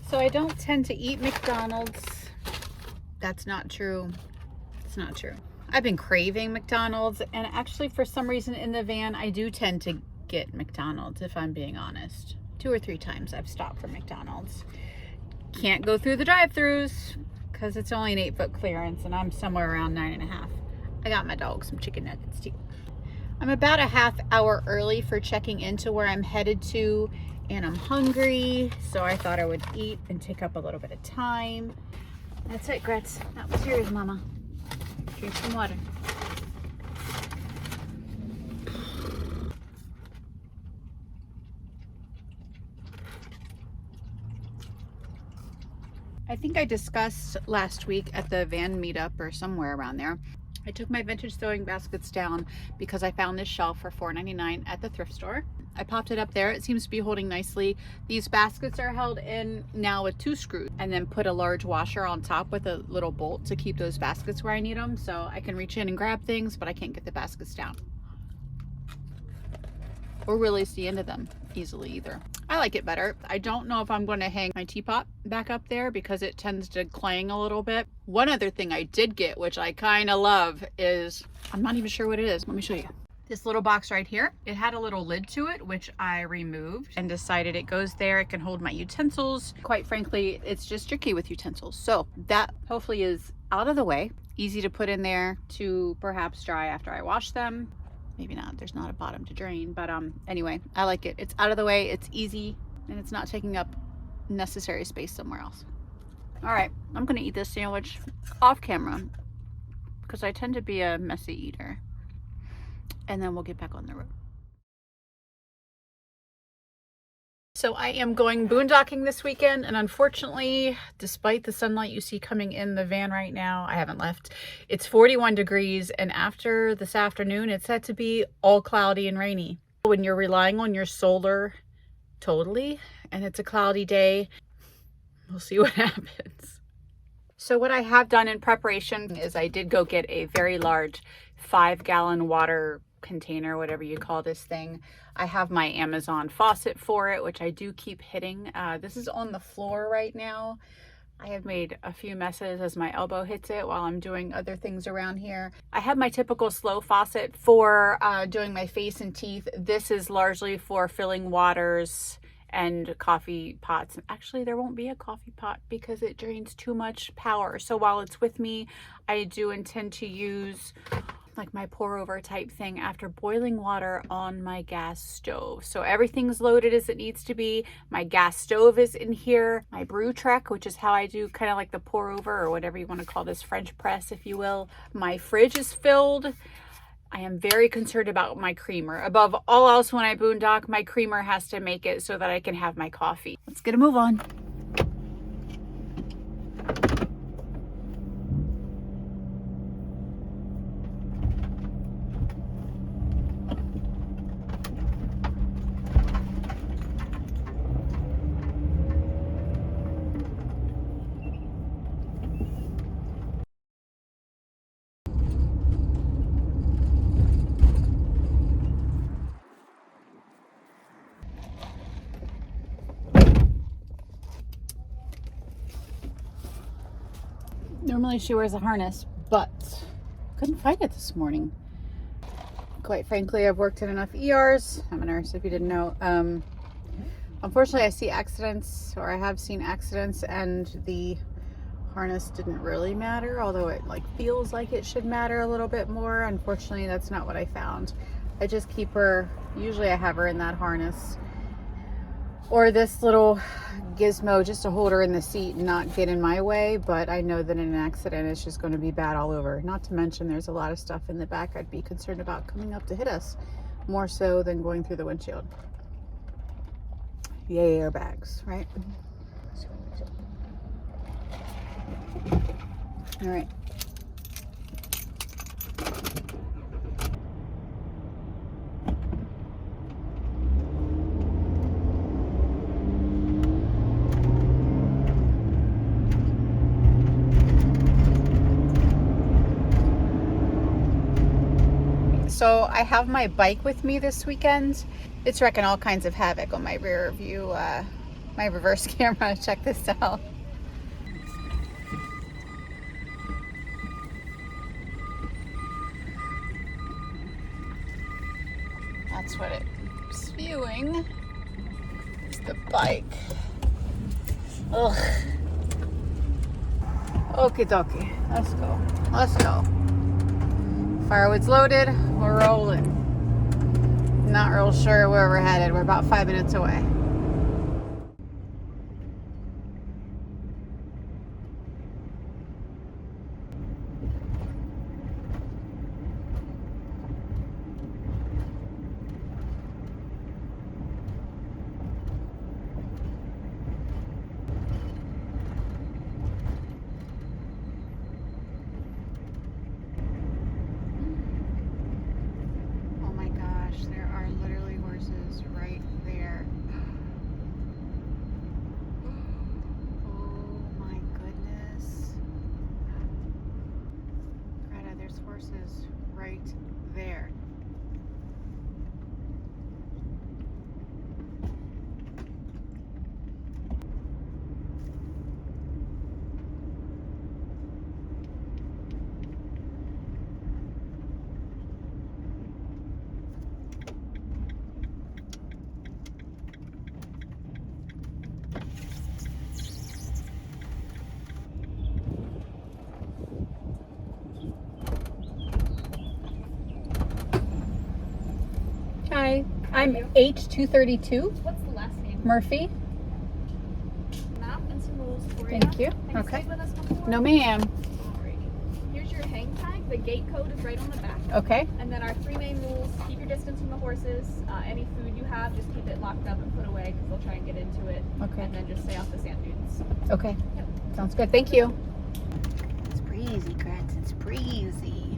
So I don't tend to eat McDonald's. That's not true. It's not true. I've been craving McDonald's, and actually for some reason in the van I do tend to get McDonald's, if I'm being honest. 2 or 3 times I've stopped for McDonald's. Can't go through the drive-thrus because it's only an 8-foot clearance and I'm somewhere around 9.5. I got my dog some chicken nuggets too. I'm about a half hour early for checking into where I'm headed to, and I'm hungry, so I thought I would eat and take up a little bit of time. That's it, Gretz. That was yours, Mama. Drink some water. I think I discussed last week at the van meetup or somewhere around there, I took my vintage sewing baskets down because I found this shelf for $4.99 at the thrift store. I popped it up there. It seems to be holding nicely. These baskets are held in now with 2 screws, and then put a large washer on top with a little bolt to keep those baskets where I need them, so I can reach in and grab things, but I can't get the baskets down or release the end of them easily either. I like it better. I don't know if I'm going to hang my teapot back up there because it tends to clang a little bit. One other thing I did get, which I kind of love, is, I'm not even sure what it is. Let me show you. This little box right here, it had a little lid to it, which I removed and decided it goes there. It can hold my utensils. Quite frankly, it's just tricky with utensils. So that hopefully is out of the way. Easy to put in there to perhaps dry after I wash them. Maybe not, there's not a bottom to drain, but anyway, I like it. It's out of the way, it's easy, and it's not taking up necessary space somewhere else. All right, I'm gonna eat this sandwich off camera because I tend to be a messy eater. And then we'll get back on the road. So I am going boondocking this weekend, and unfortunately, despite the sunlight you see coming in the van right now, I haven't left. It's 41 degrees, and after this afternoon, it's set to be all cloudy and rainy. When you're relying on your solar totally, and it's a cloudy day, we'll see what happens. So what I have done in preparation is I did go get a very large 5-gallon water container, whatever you call this thing. I have my Amazon faucet for it, which I do keep hitting. This is on the floor right now. I have made a few messes as my elbow hits it while I'm doing other things around here. I have my typical slow faucet for doing my face and teeth. This is largely for filling waters and coffee pots. Actually, there won't be a coffee pot because it drains too much power. So while it's with me, I do intend to use like my pour over type thing after boiling water on my gas stove. So everything's loaded as it needs to be. My gas stove is in here. My brew trek, which is how I do kind of like the pour over or whatever you want to call this, French press, if you will. My fridge is filled. I am very concerned about my creamer. Above all else, when I boondock, my creamer has to make it so that I can have my coffee. Let's get a move on. Normally she wears a harness, but couldn't find it this morning. Quite frankly, I've worked in enough ERs. I'm a nurse, if you didn't know. Unfortunately, I see accidents, or I have seen accidents, and the harness didn't really matter, although it like feels like it should matter a little bit more. Unfortunately, that's not what I found. I just keep her, usually I have her in that harness, or this little gizmo just to hold her in the seat and not get in my way. But I know that in an accident it's just going to be bad all over. Not to mention there's a lot of stuff in the back I'd be concerned about coming up to hit us, more so than going through the windshield. Yay, airbags, right? All right. So I have my bike with me this weekend. It's wrecking all kinds of havoc on my rear view my reverse camera. Check this out. That's what it's spewing. It's the bike. Ugh. Okie dokie. Let's go. Let's go. Firewood's loaded. We're rolling. Not real sure where we're headed. We're about 5 minutes away. Horses right there. Hi, I'm H232. What's the last name? Murphy. Map and some rules for you. Thank you. Have Okay. you stayed with us before? No, ma'am. Alrighty. Here's your hang tag. The gate code is right on the back. Okay. And then our 3 main rules: keep your distance from the horses. Any food you have, just keep it locked up and put away because they'll try and get into it. Okay. And then just stay off the sand dunes. Okay. Yep. Sounds good. Thank you. It's breezy, Grant. It's breezy.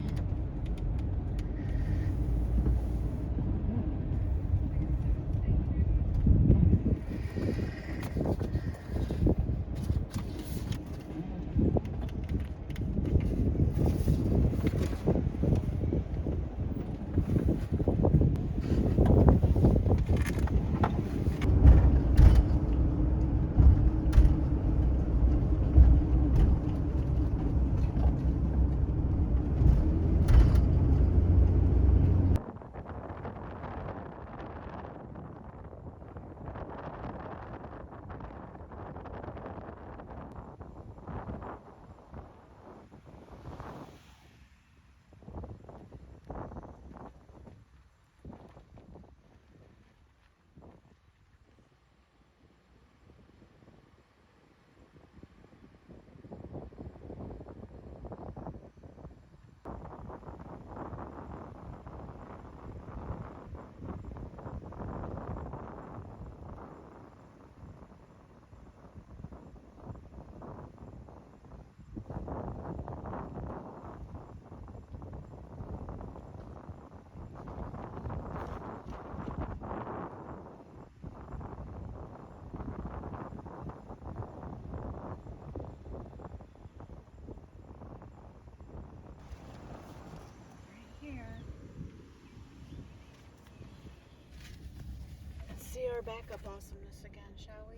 See our backup awesomeness again, shall we?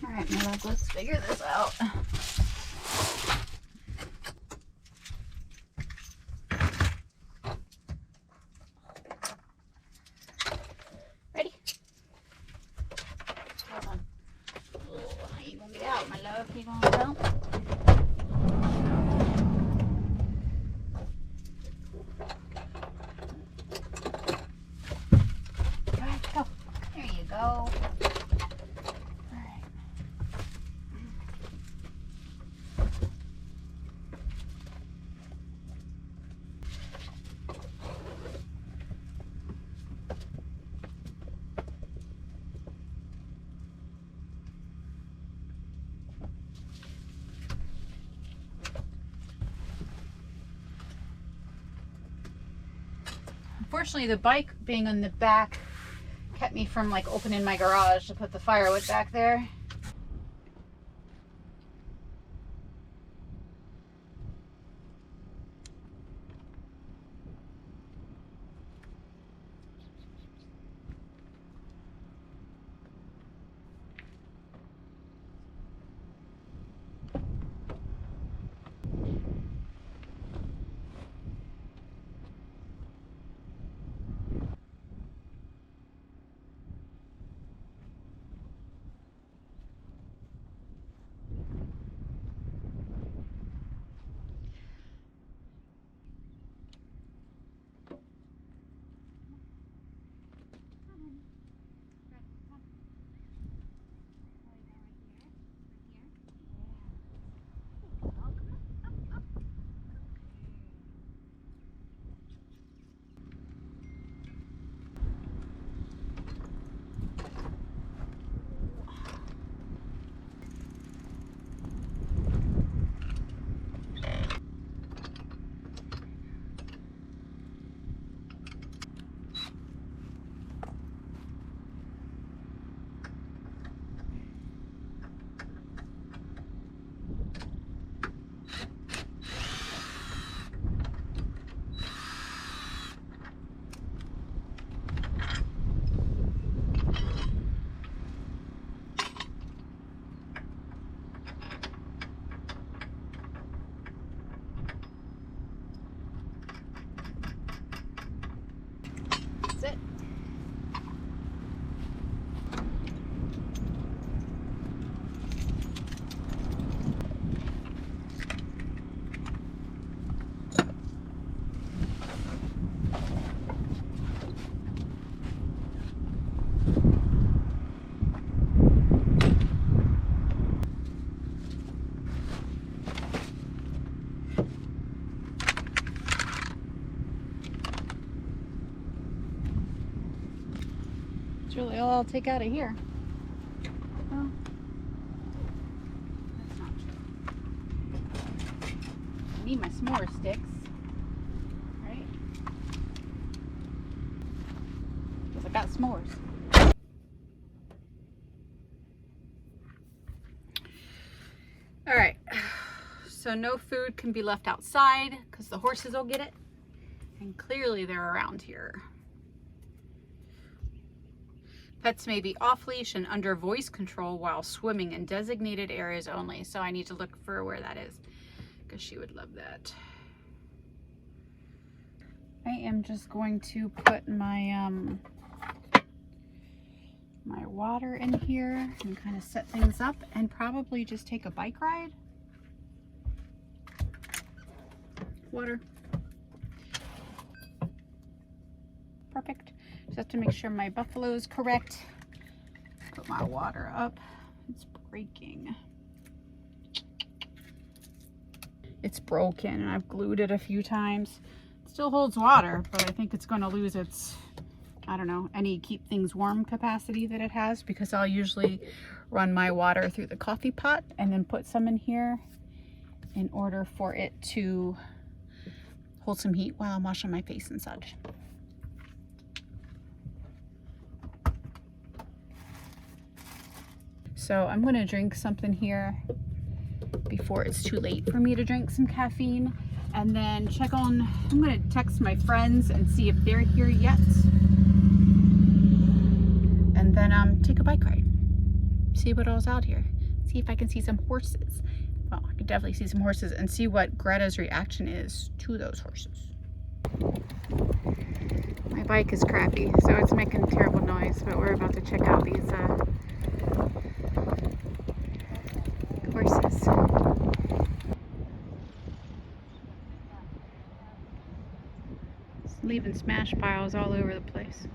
All right, my love, let's figure this out. Ready? Hold on. Oh, how you gonna get out, my love? You gonna get out? All right, go. There you go. All right. Unfortunately, the bike being on the back kept me from like opening my garage to put the firewood back there. It's really all I'll take out of here. Well, that's not true. I need my s'more sticks, right? Because I got s'mores. All right, so no food can be left outside because the horses will get it. And clearly they're around here. Pets may be off leash and under voice control while swimming in designated areas only. So I need to look for where that is because she would love that. I am just going to put my my water in here and kind of set things up and probably just take a bike ride. Water. Perfect. Just have to make sure my buffalo is correct. Put my water up. It's breaking. It's broken and I've glued it a few times. It still holds water, but I think it's going to lose its, I don't know, any keep things warm capacity that it has, because I'll usually run my water through the coffee pot and then put some in here in order for it to hold some heat while I'm washing my face and such. So I'm going to drink something here before it's too late for me to drink some caffeine, and then check on, I'm going to text my friends and see if they're here yet, and then take a bike ride, see what all's out here, see if I can see some horses. Well, I can definitely see some horses and see what Greta's reaction is to those horses. My bike is crappy, so it's making terrible noise, but we're about to check out these horses. It's leaving smash piles all over the place.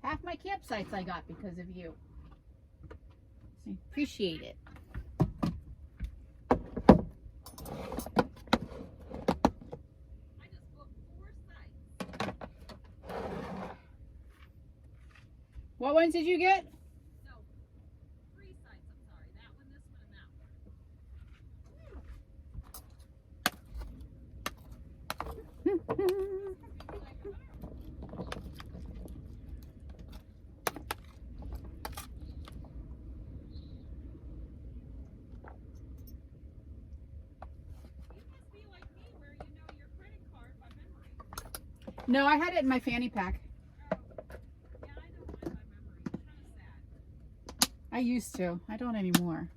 Half my campsites I got because of you. So I appreciate it. I just booked 4 sites. What ones did you get? No, 3 sites, I'm sorry. That one, this one, and that one. No, I had it in my fanny pack. Yeah, I know mine by memory. It's kind of sad. I used to. I don't anymore.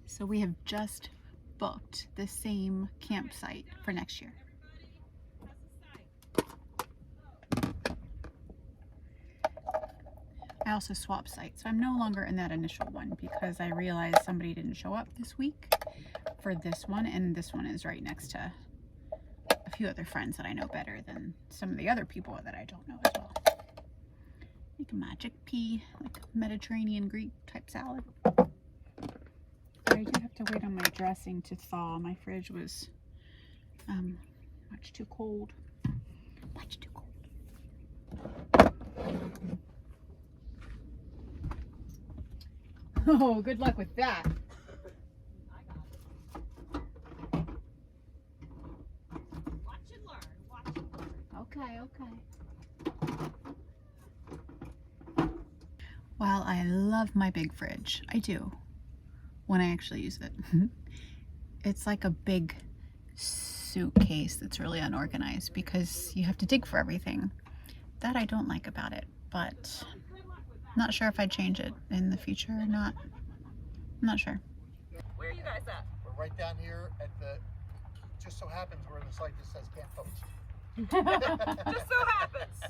So we have just booked the same campsite for next year. I also swapped sites, so I'm no longer in that initial one because I realized somebody didn't show up this week for this one, and this one is right next to a few other friends that I know better than some of the other people that I don't know as well. Make a magic pea, like Mediterranean Greek type salad. But I do have to wait on my dressing to thaw. My fridge was much too cold. Much too cold. Oh, good luck with that. I got it. Watch and learn. Watch and learn. Okay, okay. While I love my big fridge, I do, when I actually use it. It's like a big suitcase that's really unorganized because you have to dig for everything. That I don't like about it, but I'm not sure if I'd change it in the future or not. I'm not sure. Where are you guys at? We're right down here at the, just so happens we're in the site that says can't poach. Just so happens.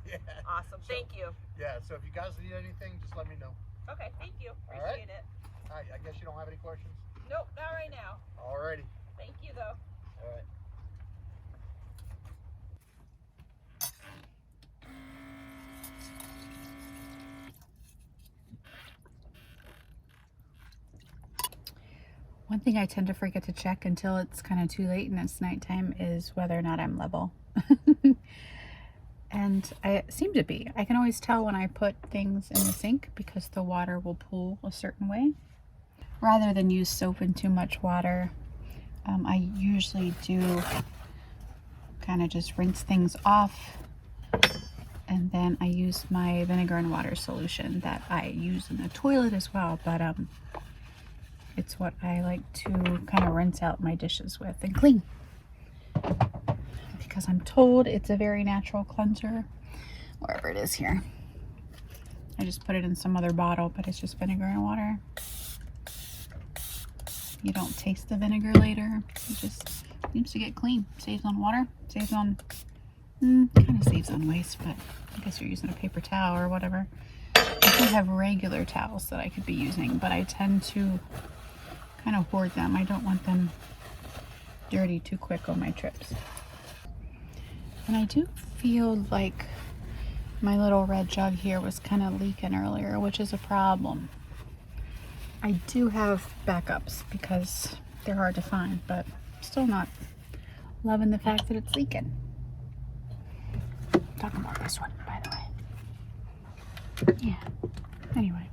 Yeah. Awesome. So, Thank you. Yeah, so if you guys need anything, just let me know. Okay, thank you. All right. Appreciate it. I guess you don't have any questions? Nope, not right now. Alrighty. Thank you, though. All right. One thing I tend to forget to check until it's kind of too late and it's nighttime is whether or not I'm level. And I seem to be. I can always tell when I put things in the sink because the water will pool a certain way. Rather than use soap and too much water, I usually do kind of just rinse things off, and then I use my vinegar and water solution that I use in the toilet as well, but it's what I like to kind of rinse out my dishes with and clean, because I'm told it's a very natural cleanser. Wherever it is here, I just put it in some other bottle, but it's just vinegar and water. You don't taste the vinegar later. It just seems to get clean. Saves on water, saves on kind of saves on waste, but I guess you're using a paper towel or whatever. I do have regular towels that I could be using, but I tend to kind of hoard them. I don't want them dirty too quick on my trips. And I do feel like my little red jug here was kind of leaking earlier, which is a problem. I do have backups because they're hard to find, but still not loving the fact that it's leaking. Talking about this one, by the way. Yeah. Anyway,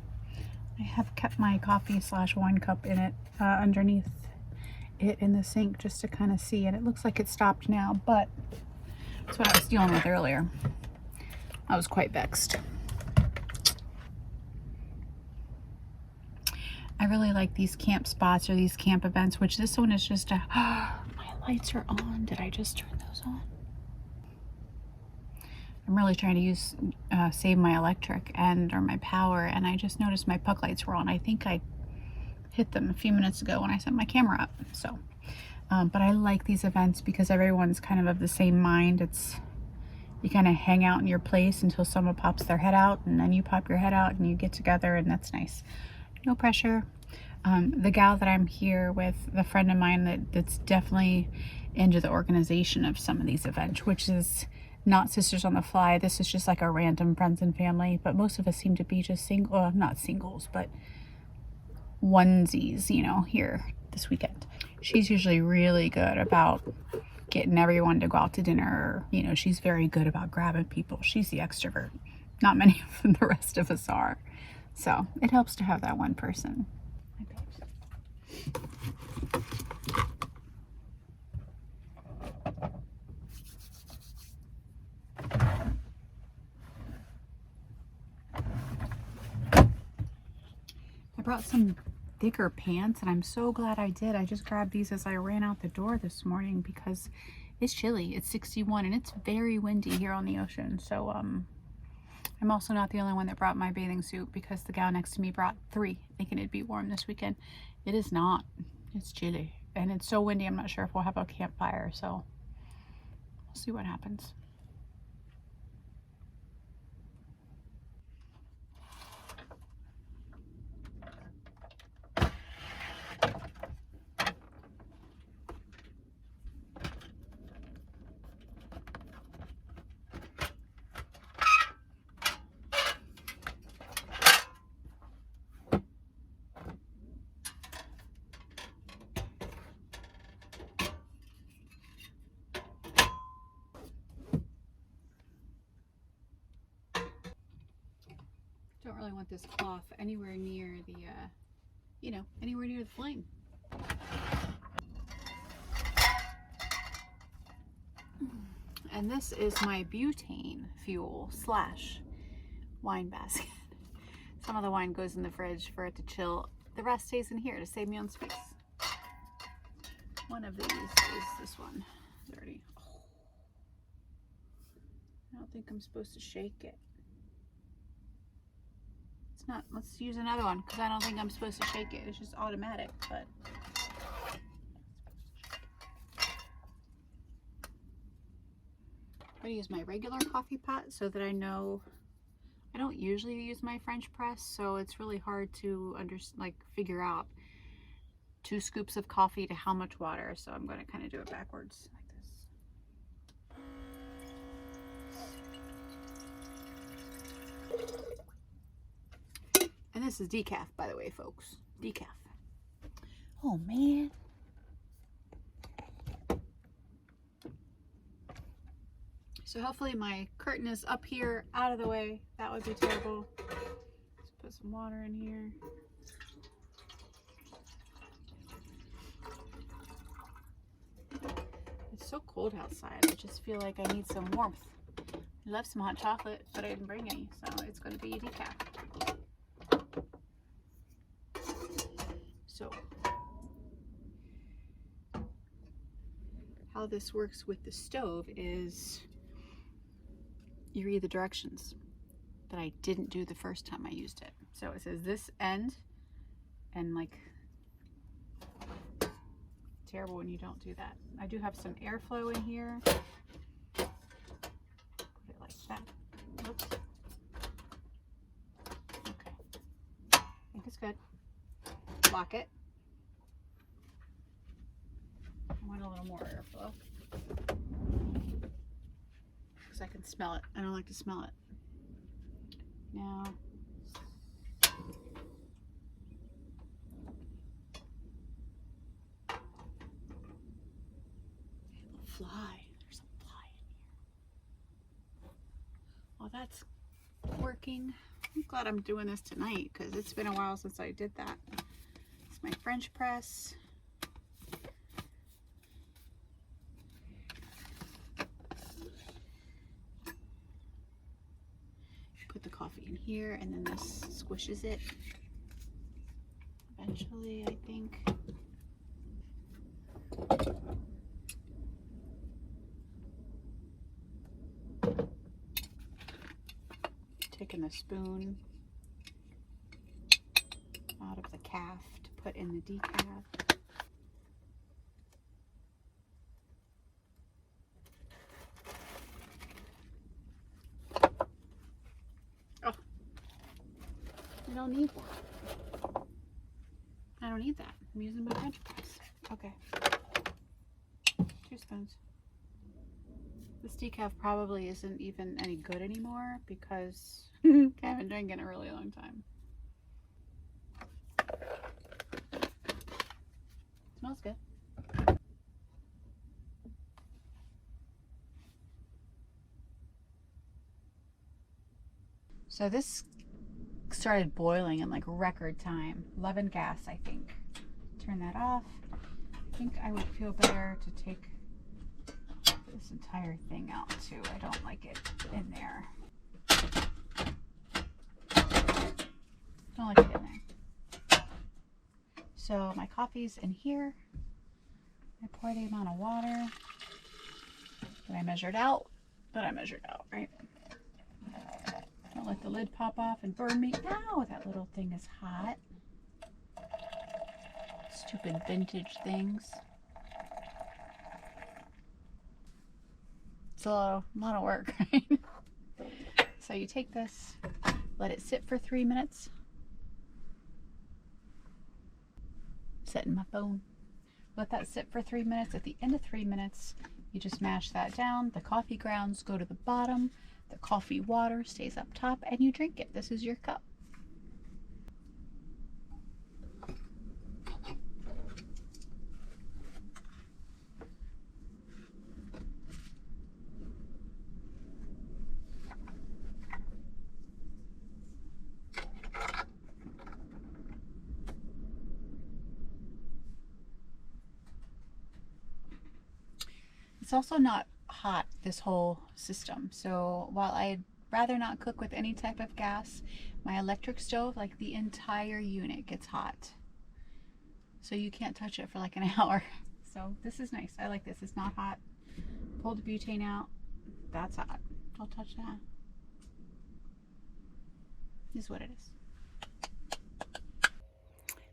I have kept my coffee/wine cup in it, underneath it in the sink, just to kind of see, and it looks like it stopped now, but that's what I was dealing with earlier. I was quite vexed. I really like these camp spots or these camp events, which this one is just a, my lights are on. Did I just turn those on? I'm really trying to save my electric or my power, and I just noticed my puck lights were on. I think I hit them a few minutes ago when I set my camera up. So, but I like these events because everyone's kind of the same mind. You kind of hang out in your place until someone pops their head out, and then you pop your head out and you get together, and that's nice. No pressure. The gal that I'm here with, the friend of mine that's definitely into the organization of some of these events, which is not Sisters on the Fly. This is just like a random friends and family, but most of us seem to be just not singles, but onesies, here this weekend. She's usually really good about getting everyone to go out to dinner. She's very good about grabbing people. She's the extrovert. Not many of the rest of us are. So it helps to have that one person. I brought some thicker pants, and I'm so glad I did. I just grabbed these as I ran out the door this morning because it's chilly. It's 61 and it's very windy here on the ocean. So I'm also not the only one that brought my bathing suit, because the gal next to me brought 3 thinking it'd be warm this weekend. It is not. It's chilly and it's so windy. I'm not sure if we'll have a campfire, so we'll see what happens. Don't really want this cloth anywhere near the, anywhere near the flame. And this is my butane fuel / wine basket. Some of the wine goes in the fridge for it to chill. The rest stays in here to save me on space. One of these is this one. It's already, I don't think I'm supposed to shake it. It's not. Let's use another one because I don't think I'm supposed to shake it. It's just automatic, but I'm gonna use my regular coffee pot so that I know. I don't usually use my French press, so it's really hard to figure out 2 scoops of coffee to how much water. So I'm gonna kind of do it backwards like this. And this is decaf, by the way, folks. Decaf. Oh man. So hopefully my curtain is up here, out of the way. That would be terrible. Let's put some water in here. It's so cold outside. I just feel like I need some warmth. I love some hot chocolate, but I didn't bring any, so it's going to be decaf. So how this works with the stove is you read the directions that I didn't do the first time I used it. So it says this end, and like, terrible when you don't do that. I do have some airflow in here. Put it like that. Oops. Okay. I think it's good. Lock it. I want a little more airflow. I can smell it. I don't like to smell it. Now, fly. There's a fly in here. Well, that's working. I'm glad I'm doing this tonight because it's been a while since I did that. It's my French press. Put the coffee in here, and then this squishes it eventually, I think. Taking the spoon out of the calf to put in the decaf. I don't need that. I don't need that. I'm using my French press. Okay. 2 spoons. This decaf probably isn't even any good anymore because I haven't drank it in a really long time. Smells good. So this started boiling in like record time. 11 gas, I think. Turn that off. I think I would feel better to take this entire thing out too. I don't like it in there. Don't like it in there. So my coffee's in here. I pour the amount of water that I measured out. Right? Don't let the lid pop off and burn me. Ow, that little thing is hot. Stupid vintage things. It's a lot of work, right? So you take this, let it sit for 3 minutes. Setting my phone. Let that sit for 3 minutes. At the end of 3 minutes, you just mash that down. The coffee grounds go to the bottom. The coffee water stays up top, and you drink it. This is your cup. It's also not hot, this whole system. So while I'd rather not cook with any type of gas, my electric stove, like the entire unit gets hot. So you can't touch it for like an hour. So this is nice. I like this. It's not hot. Pull the butane out. That's hot. Don't touch that. This is what it is.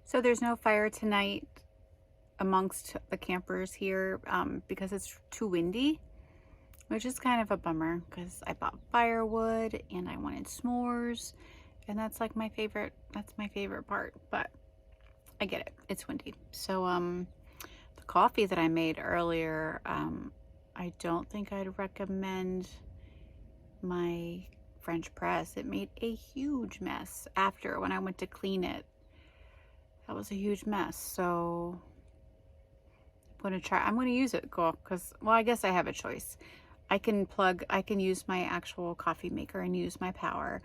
So there's no fire tonight amongst the campers here because it's too windy. which is kind of a bummer because I bought firewood and I wanted s'mores, and that's like my favorite part, but I get it, it's windy. So the coffee that I made earlier, I don't think I'd recommend my French press. It made a huge mess after when I went to clean it. That was a huge mess. So I'm going to use it, cool, because, well, I guess I have a choice. I can use my actual coffee maker and use my power,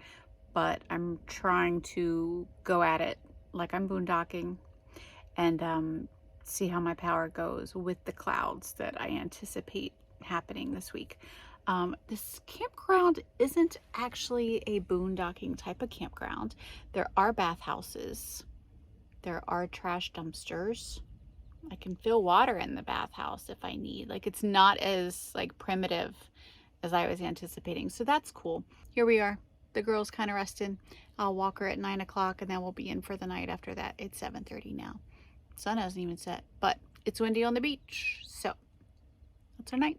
but I'm trying to go at it like I'm boondocking and see how my power goes with the clouds that I anticipate happening this week. This campground isn't actually a boondocking type of campground. There are bathhouses. There are trash dumpsters. I can fill water in the bathhouse if I need. Like, it's not as like primitive as I was anticipating. So that's cool. Here we are. The girl's kind of resting. I'll walk her at 9 o'clock and then we'll be in for the night after that. It's 7:30 now. Sun hasn't even set, but it's windy on the beach. So that's our night.